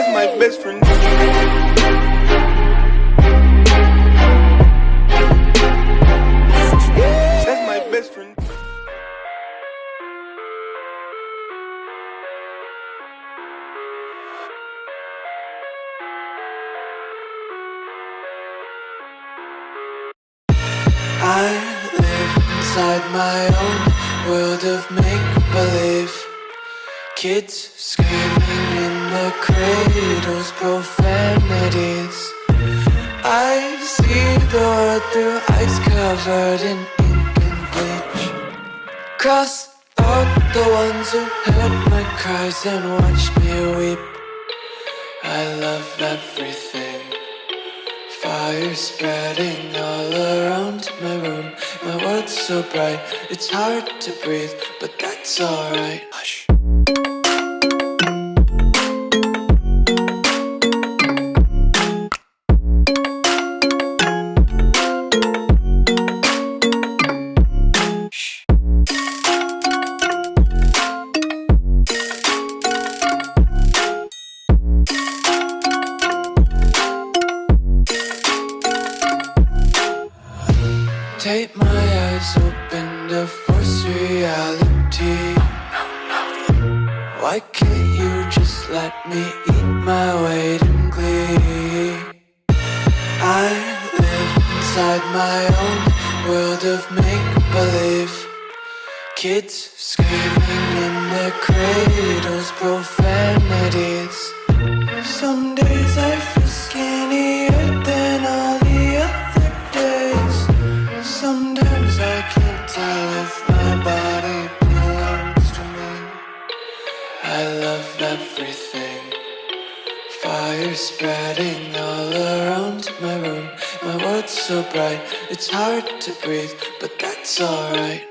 That's my best friend. That's my best friend. I live inside my own world of make-believe. Kids screaming in the cradles, profanities. I see the world through ice covered in ink and bleach. Cross out the ones who heard my cries and watched me weep. I love everything. Fire spreading all around my room. My world's so bright, it's hard to breathe, but that's alright. Hush. Take my eyes open to force reality. Why can't you just let me eat my weight in glee? I live inside my own world of make-believe. Kids screaming in their cradles, profanities. Some days I feel skinnier than all the other days. Sometimes I can't tell if my body belongs to me. I love everything. Fire spreading all around my room. My world's so bright, it's hard to breathe, but that's alright.